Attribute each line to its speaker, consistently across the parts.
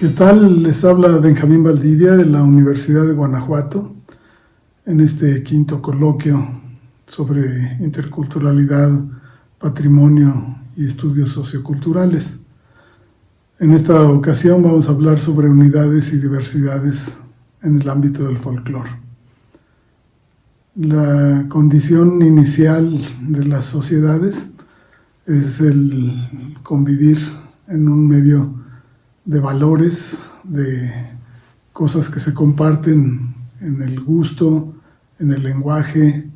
Speaker 1: ¿Qué tal? Les habla Benjamín Valdivia de la Universidad de Guanajuato en este quinto coloquio sobre interculturalidad, patrimonio y estudios socioculturales. En esta ocasión vamos a hablar sobre unidades y diversidades en el ámbito del folclore. La condición inicial de las sociedades es el convivir en un medio de valores, de cosas que se comparten en el gusto, en el lenguaje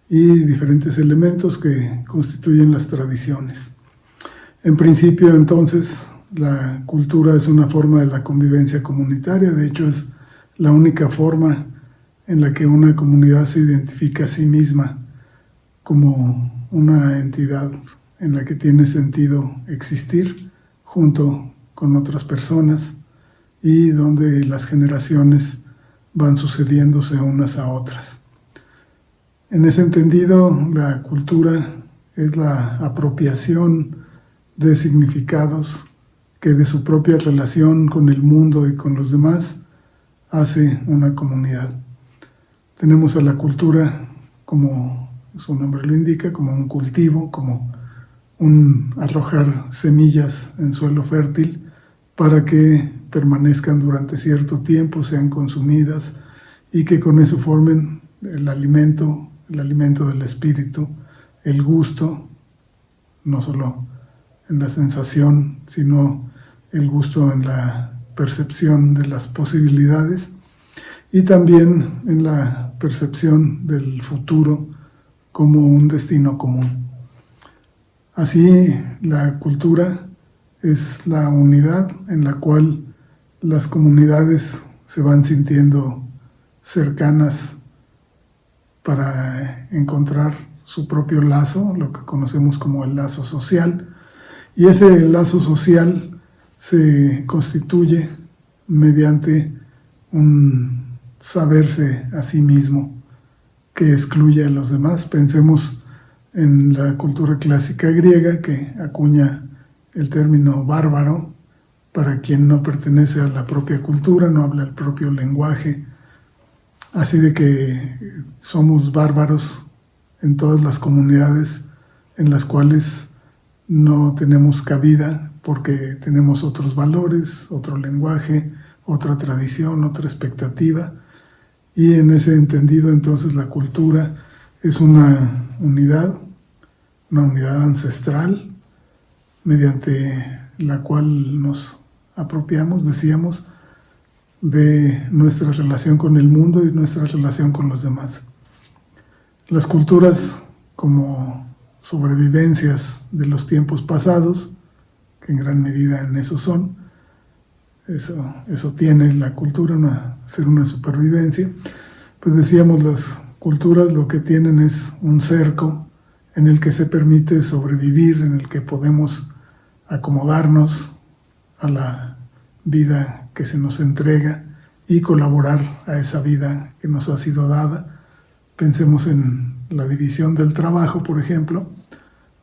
Speaker 1: y diferentes elementos que constituyen las tradiciones. En principio, entonces, la cultura es una forma de la convivencia comunitaria. De hecho, es la única forma en la que una comunidad se identifica a sí misma como una entidad en la que tiene sentido existir junto con otras personas y donde las generaciones van sucediéndose unas a otras. En ese entendido, la cultura es la apropiación de significados que de su propia relación con el mundo y con los demás hace una comunidad. Tenemos a la cultura, como su nombre lo indica, como un cultivo, como un arrojar semillas en suelo fértil para que permanezcan durante cierto tiempo, sean consumidas y que con eso formen el alimento del espíritu, el gusto, no solo en la sensación, sino el gusto en la percepción de las posibilidades y también en la percepción del futuro como un destino común. Así, la cultura es la unidad en la cual las comunidades se van sintiendo cercanas para encontrar su propio lazo, lo que conocemos como el lazo social, y ese lazo social se constituye mediante un saberse a sí mismo que excluye a los demás. Pensemos en la cultura clásica griega, que acuña el término bárbaro para quien no pertenece a la propia cultura, no habla el propio lenguaje. Así de que somos bárbaros en todas las comunidades en las cuales no tenemos cabida porque tenemos otros valores, otro lenguaje, otra tradición, otra expectativa. Y en ese entendido, entonces, la cultura es una unidad ancestral, mediante la cual nos apropiamos, decíamos, de nuestra relación con el mundo y nuestra relación con los demás. Las culturas como sobrevivencias de los tiempos pasados, que en gran medida en eso son, eso tiene la cultura, ser una supervivencia, pues decíamos, las culturas lo que tienen es un cerco en el que se permite sobrevivir, en el que podemos acomodarnos a la vida que se nos entrega y colaborar a esa vida que nos ha sido dada. Pensemos en la división del trabajo, por ejemplo,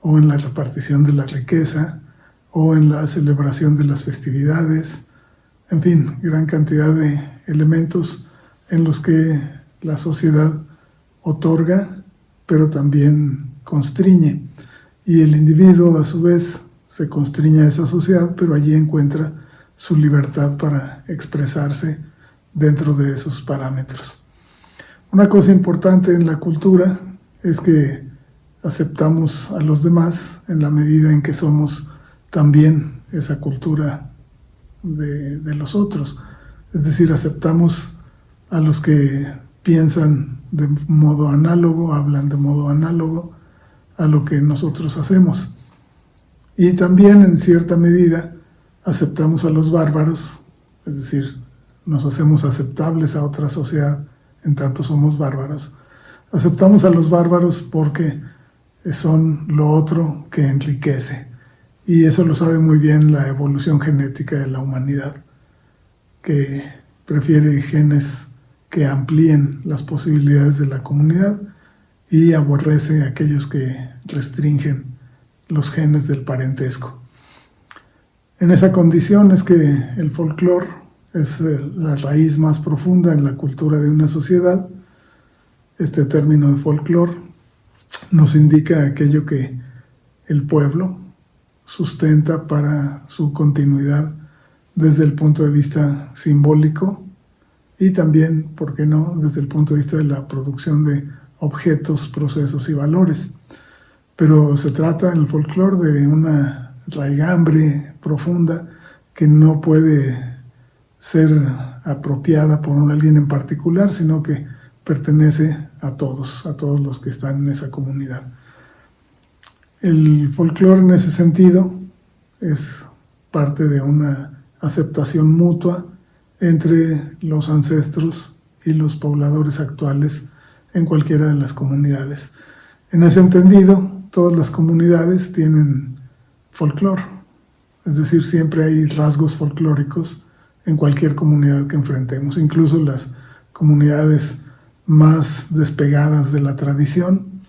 Speaker 1: o en la repartición de la riqueza, o en la celebración de las festividades, en fin, gran cantidad de elementos en los que la sociedad otorga, pero también constriñe, y el individuo a su vez se constriñe a esa sociedad, pero allí encuentra su libertad para expresarse dentro de esos parámetros. Una cosa importante en la cultura es que aceptamos a los demás en la medida en que somos también esa cultura de los otros. Es decir, aceptamos a los que piensan de modo análogo, hablan de modo análogo a lo que nosotros hacemos. Y también, en cierta medida, aceptamos a los bárbaros, es decir, nos hacemos aceptables a otra sociedad en tanto somos bárbaros. Aceptamos a los bárbaros porque son lo otro que enriquece. Y eso lo sabe muy bien la evolución genética de la humanidad, que prefiere genes que amplíen las posibilidades de la comunidad y aborrece a aquellos que restringen los genes del parentesco. En esa condición es que el folclore es la raíz más profunda en la cultura de una sociedad. Este término de folclore nos indica aquello que el pueblo sustenta para su continuidad desde el punto de vista simbólico y también, ¿por qué no?, desde el punto de vista de la producción de objetos, procesos y valores. Pero se trata en el folclore de una raigambre profunda que no puede ser apropiada por alguien en particular, sino que pertenece a todos los que están en esa comunidad. El folclore en ese sentido es parte de una aceptación mutua entre los ancestros y los pobladores actuales en cualquiera de las comunidades. En ese entendido, todas las comunidades tienen folclore, es decir, siempre hay rasgos folclóricos en cualquier comunidad que enfrentemos, incluso las comunidades más despegadas de la tradición,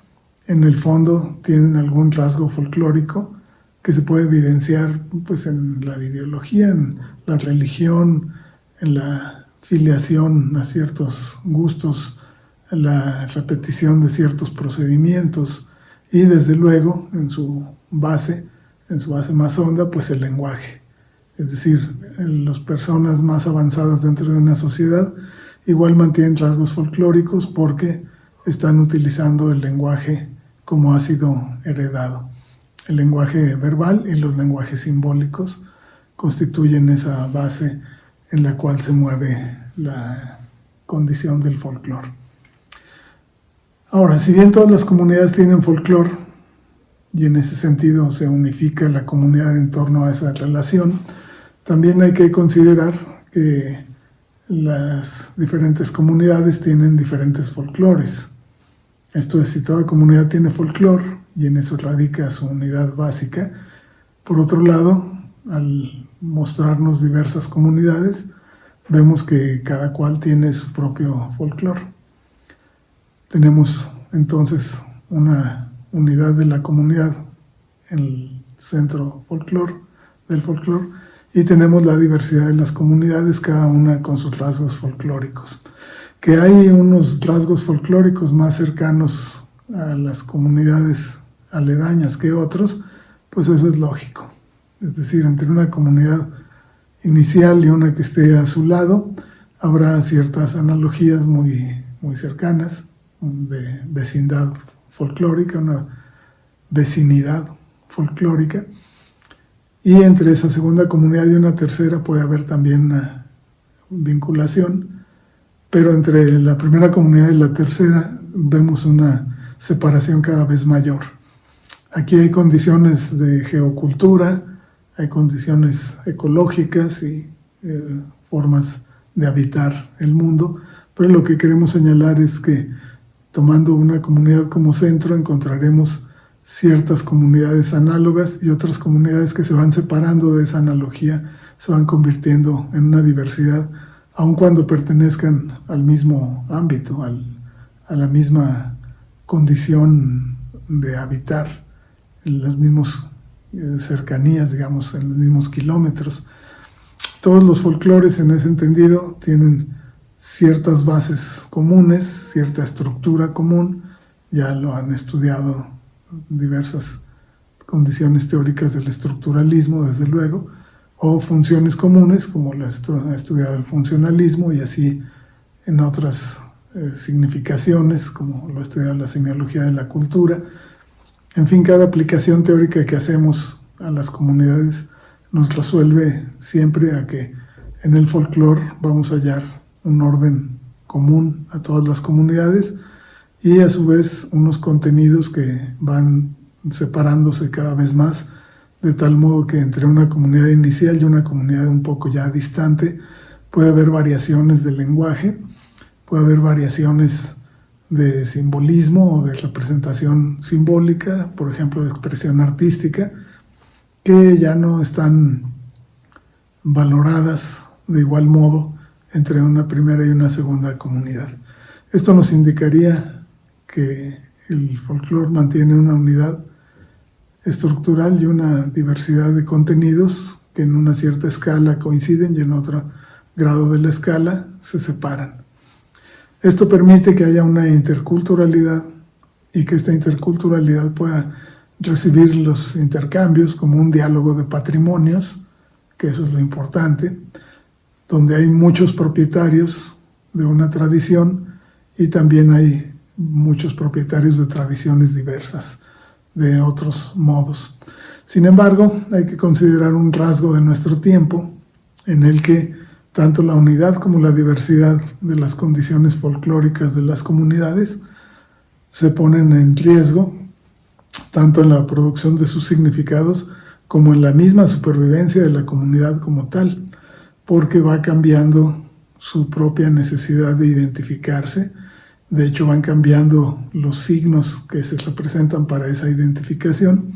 Speaker 1: en el fondo tienen algún rasgo folclórico que se puede evidenciar pues, en la ideología, en la religión, en la filiación a ciertos gustos, en la repetición de ciertos procedimientos y desde luego en su base más honda, pues el lenguaje. Es decir, las personas más avanzadas dentro de una sociedad igual mantienen rasgos folclóricos porque están utilizando el lenguaje como ha sido heredado. El lenguaje verbal y los lenguajes simbólicos constituyen esa base en la cual se mueve la condición del folclore. Ahora, si bien todas las comunidades tienen folclore y en ese sentido se unifica la comunidad en torno a esa relación, también hay que considerar que las diferentes comunidades tienen diferentes folclores. Esto es, si toda comunidad tiene folclore, y en eso radica su unidad básica, por otro lado, al mostrarnos diversas comunidades, vemos que cada cual tiene su propio folclore. Tenemos entonces una unidad de la comunidad en el centro del folclore, y tenemos la diversidad de las comunidades, cada una con sus rasgos folclóricos. Que hay unos rasgos folclóricos más cercanos a las comunidades aledañas que otros, pues eso es lógico. Es decir, entre una comunidad inicial y una que esté a su lado, habrá ciertas analogías muy, muy cercanas de vecindad folclórica, una vecinidad folclórica, y entre esa segunda comunidad y una tercera puede haber también una vinculación, pero entre la primera comunidad y la tercera vemos una separación cada vez mayor. Aquí hay condiciones de geocultura, hay condiciones ecológicas y formas de habitar el mundo, pero lo que queremos señalar es que tomando una comunidad como centro encontraremos ciertas comunidades análogas y otras comunidades que se van separando de esa analogía, se van convirtiendo en una diversidad, aun cuando pertenezcan al mismo ámbito, a la misma condición de habitar, en las mismas cercanías, digamos, en los mismos kilómetros. Todos los folclores en ese entendido tienen ciertas bases comunes, cierta estructura común, ya lo han estudiado diversas condiciones teóricas del estructuralismo, desde luego, o funciones comunes, como lo ha estudiado el funcionalismo, y así en otras significaciones, como lo ha estudiado la semiología de la cultura. En fin, cada aplicación teórica que hacemos a las comunidades nos resuelve siempre a que en el folclore vamos a hallar un orden común a todas las comunidades y a su vez unos contenidos que van separándose cada vez más, de tal modo que entre una comunidad inicial y una comunidad un poco ya distante puede haber variaciones del lenguaje, puede haber variaciones de simbolismo o de representación simbólica, por ejemplo de expresión artística, que ya no están valoradas de igual modo entre una primera y una segunda comunidad. Esto nos indicaría que el folclore mantiene una unidad estructural y una diversidad de contenidos que en una cierta escala coinciden y en otro grado de la escala se separan. Esto permite que haya una interculturalidad y que esta interculturalidad pueda recibir los intercambios como un diálogo de patrimonios, que eso es lo importante, donde hay muchos propietarios de una tradición y también hay muchos propietarios de tradiciones diversas, de otros modos. Sin embargo, hay que considerar un rasgo de nuestro tiempo en el que tanto la unidad como la diversidad de las condiciones folclóricas de las comunidades se ponen en riesgo, tanto en la producción de sus significados como en la misma supervivencia de la comunidad como tal, porque va cambiando su propia necesidad de identificarse. De hecho, van cambiando los signos que se representan para esa identificación,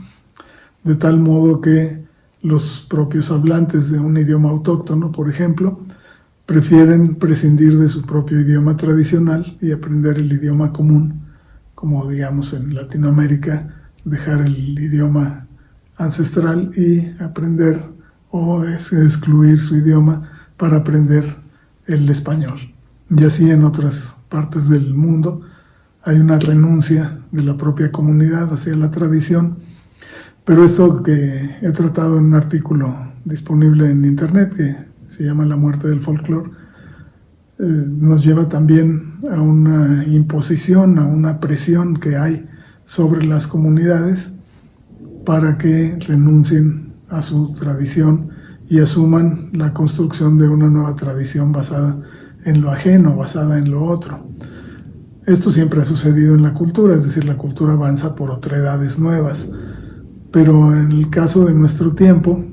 Speaker 1: de tal modo que los propios hablantes de un idioma autóctono, por ejemplo, prefieren prescindir de su propio idioma tradicional y aprender el idioma común, como digamos en Latinoamérica, dejar el idioma ancestral y aprender o excluir su idioma para aprender el español. Y así en otras partes del mundo hay una renuncia de la propia comunidad hacia la tradición. Pero esto que he tratado en un artículo disponible en internet que se llama La muerte del folclore, nos lleva también a una imposición, a una presión que hay sobre las comunidades para que renuncien a su tradición y asuman la construcción de una nueva tradición basada en lo ajeno, basada en lo otro. Esto siempre ha sucedido en la cultura, es decir, la cultura avanza por otredades nuevas, pero en el caso de nuestro tiempo,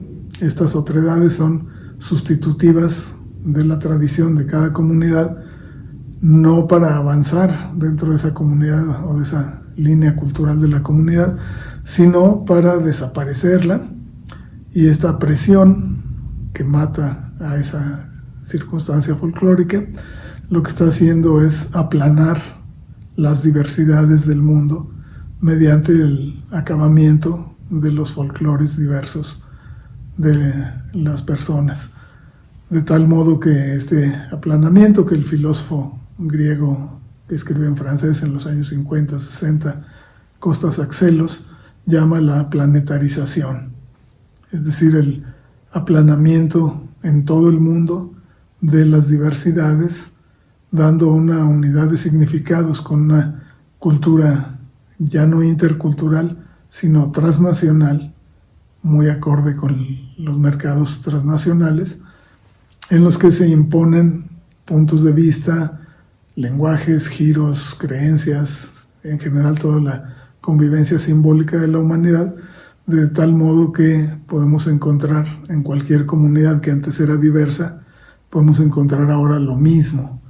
Speaker 1: estas otredades son sustitutivas de la tradición de cada comunidad, no para avanzar dentro de esa comunidad o de esa línea cultural de la comunidad, sino para desaparecerla, y esta presión que mata a esa circunstancia folclórica lo que está haciendo es aplanar las diversidades del mundo mediante el acabamiento de los folclores diversos de las personas. De tal modo que este aplanamiento que el filósofo griego que escribió en francés en los años 50, 60, Costas Axelos, llama la planetarización, es decir, el aplanamiento en todo el mundo de las diversidades, dando una unidad de significados con una cultura ya no intercultural, sino transnacional, muy acorde con los mercados transnacionales, en los que se imponen puntos de vista, lenguajes, giros, creencias, en general toda la convivencia simbólica de la humanidad, de tal modo que podemos encontrar en cualquier comunidad que antes era diversa, podemos encontrar ahora lo mismo.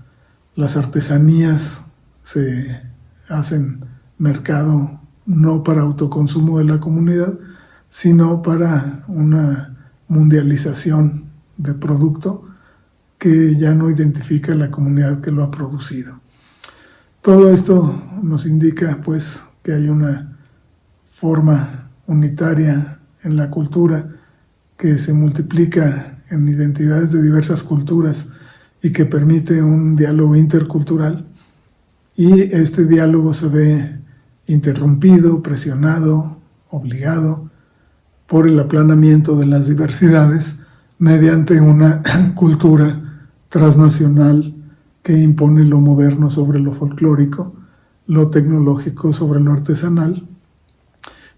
Speaker 1: Las artesanías se hacen mercado no para autoconsumo de la comunidad, sino para una mundialización de producto que ya no identifica la comunidad que lo ha producido. Todo esto nos indica, pues, que hay una forma unitaria en la cultura que se multiplica en identidades de diversas culturas y que permite un diálogo intercultural, y este diálogo se ve interrumpido, presionado, obligado por el aplanamiento de las diversidades mediante una cultura transnacional que impone lo moderno sobre lo folclórico, lo tecnológico sobre lo artesanal,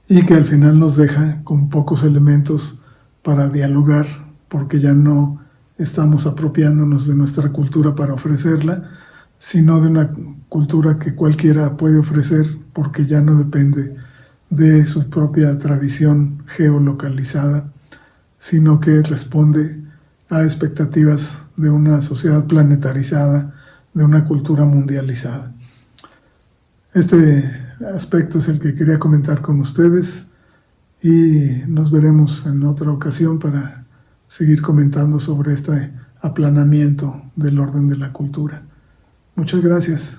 Speaker 1: y que al final nos deja con pocos elementos para dialogar, porque ya no estamos apropiándonos de nuestra cultura para ofrecerla, sino de una cultura que cualquiera puede ofrecer porque ya no depende de su propia tradición geolocalizada, sino que responde a expectativas de una sociedad planetarizada, de una cultura mundializada. Este aspecto es el que quería comentar con ustedes y nos veremos en otra ocasión para seguir comentando sobre este aplanamiento del orden de la cultura. Muchas gracias.